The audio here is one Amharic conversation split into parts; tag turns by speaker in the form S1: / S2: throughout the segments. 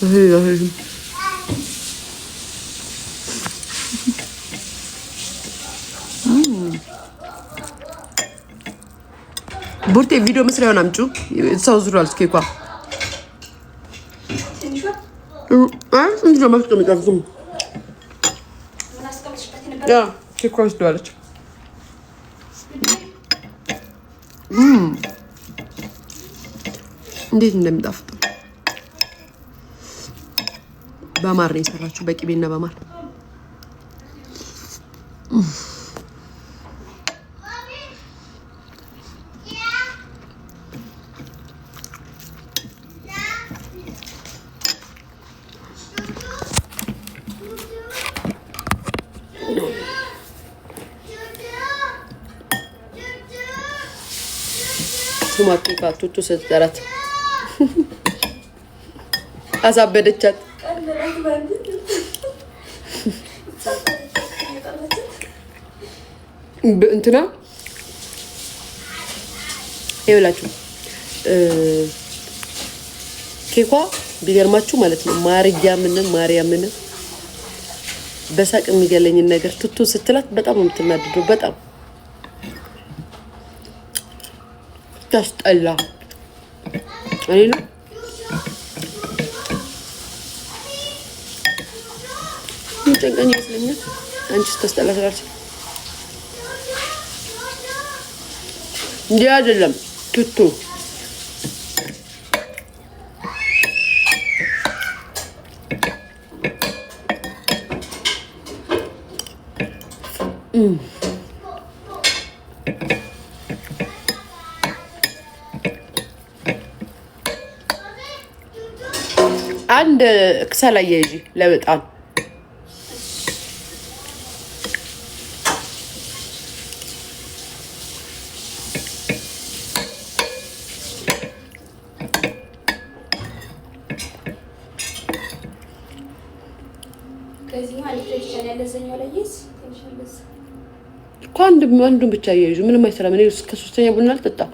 S1: هي بورتي فيديو مسري وانا امچو تصوروا الكيكوا انت ما تقومي تقوم يا كيكوا استوالت እንዴት እንደሚጣፍጥ በማር ነው የሰራችው በቂቤና በማር ቶማቶ ካቱቱ ሰጠራት አሳበደቻት እንትና ይኸውላችሁ ኬኳ ቢገርማችሁ ማለት ነው ማርያምን በሳቅ የሚገለኝ ነገር ቱቱ ስትላት በጣም የምትናደደው በጣም ታስጠላ እኔ ነው ጨንቀኝ ይመስለኛል አንቺስ ታስጠላ ስላልሽ እንዴ አይደለም ቱቱ አንድ ክሰል አያይጂ ለበጣም
S2: ከዚህ ማለት ነው ያለዘኛው ላይስ ትንሽልስ
S1: አንዱን ብቻ አያይጂ ምንም አይሰራም እኔ እስከ 3ኛ ቡና አልጠጣም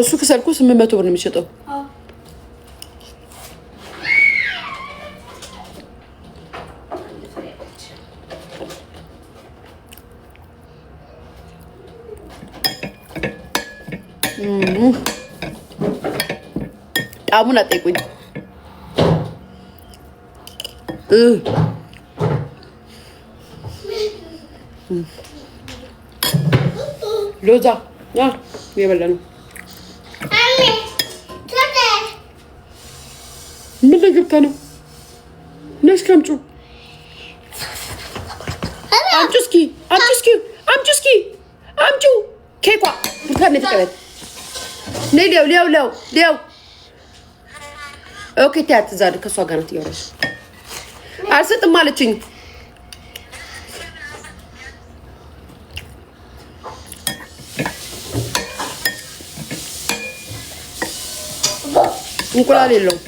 S1: እሱ ከሰልኩ 800 ብር ነው የሚሸጠው ጣሙን አጠይቁኝ ሎዛ የበላ ነው ምን ለገብታ ነው ነሽ ከምጩ አምጩ ኬኳ ብታነ ተቀበል ነይ ሊያው ኦኬ ታያት ዛሬ ከሷ ጋር ነው ያወራሽ አልሰጥም ማለችኝ እንቁላል የለውም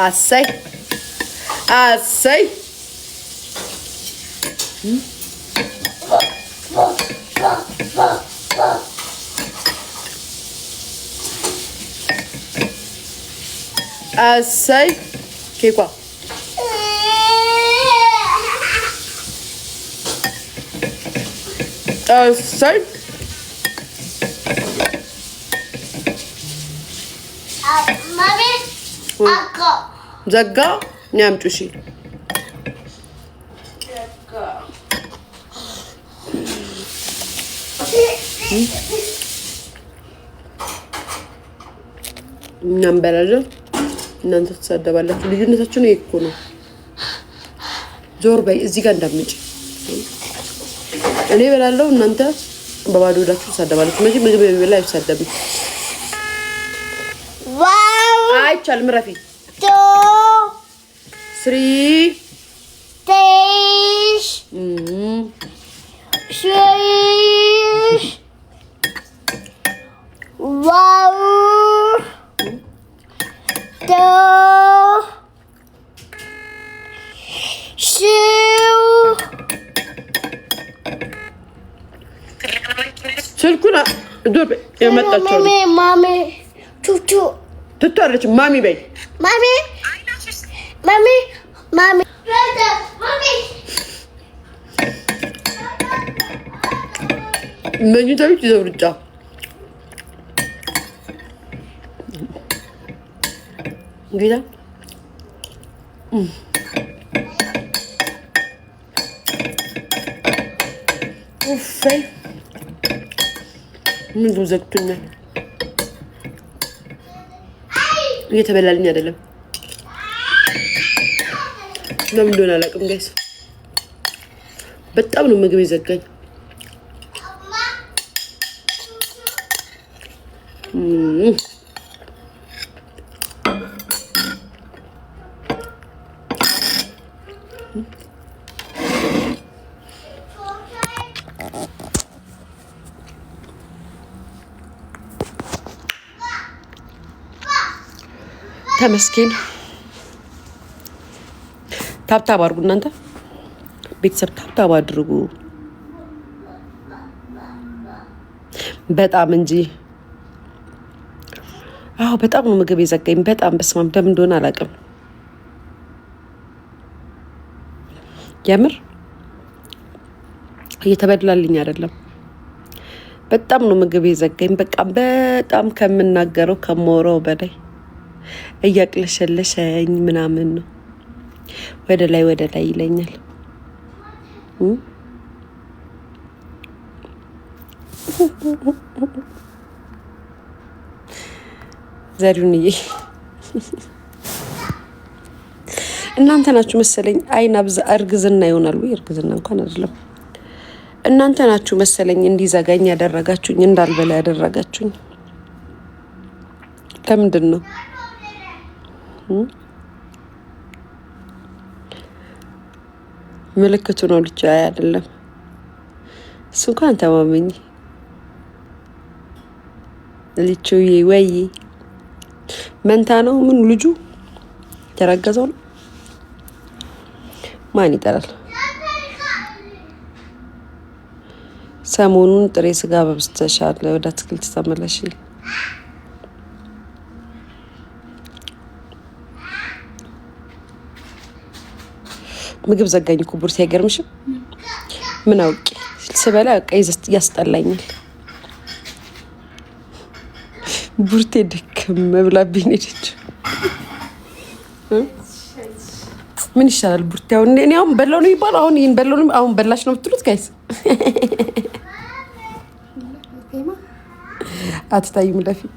S1: አሰይ አሰይ ኬኳ አሰይ
S2: ማሚ አካ
S1: ዘጋ ኛምጩ እሺ እናንበላለን እናንተ ተሳደባላችሁ ልዩነታችሁ ነው እኮ ነው ዞር በይ እዚህ ጋር እንዳትመጪ እኔ በላለው እናንተ በባዶ ሆዳችሁ ተሳደባላችሁ መቼ ምግብ በሚበላ አይሳደብም ዋው አይቻልም ረፊ 3
S2: 6 Wow. 2
S1: ስልኩን ዶር የመጣችው
S2: ማሚ ቱቱ
S1: ትቷለች። ማሚ በይ
S2: ማሚ ማሚ ማሚ
S1: መኝታ ቤት ይዘውርጫ ጌታ ኡፋይ ምን ዘግቶኛል። እየተበላልኝ አይደለም። ለምን እንደሆነ አላውቅም ጋይስ። በጣም ነው ምግብ የዘጋኝ። ተመስገን። ታብታብ አድርጉ እናንተ ቤተሰብ፣ ታብታብ አድርጉ በጣም እንጂ። አዎ በጣም ነው ምግብ የዘጋኝ። በጣም በስማም ለምን እንደሆነ አላውቅም። የምር እየተበላልኝ አይደለም። በጣም ነው ምግብ የዘጋኝ። በቃ በጣም ከምናገረው ከሞረው በላይ እያቅለሸለሸኝ ምናምን ነው። ወደ ላይ ይለኛል። ዘሪሁንዬ እናንተ ናችሁ መሰለኝ አይን አብዛ እርግዝና ይሆናል ወይ? እርግዝና እንኳን አይደለም። እናንተ ናችሁ መሰለኝ እንዲዘጋኝ ያደረጋችሁኝ፣ እንዳልበላ ያደረጋችሁኝ። ለምንድን ነው? ምልክቱ ነው ልጅ አይደለም። እሱ እንኳን ተማመኝ ልጅዬ። ወይ መንታ ነው ምን ልጁ ተረገዘው ነው። ማን ይጠራል? ሰሞኑን ጥሬ ስጋ በብስተሻል። ወደ አትክልት ተመለሽ። ምግብ ዘጋኝ እኮ ቡርቴ፣ አይገርምሽም? ምን አውቄ ስበላ በቃ ያስጠላኛል። ቡርቴ ድክም ብላብኝ ሄደች። ምን ይሻላል ቡርቴ? አሁን እኔ አሁን በላው ነው ይባል። አሁን ይሄን በላው ነው አሁን በላሽ ነው የምትሉት ጋይስ? አትታይም ለፊት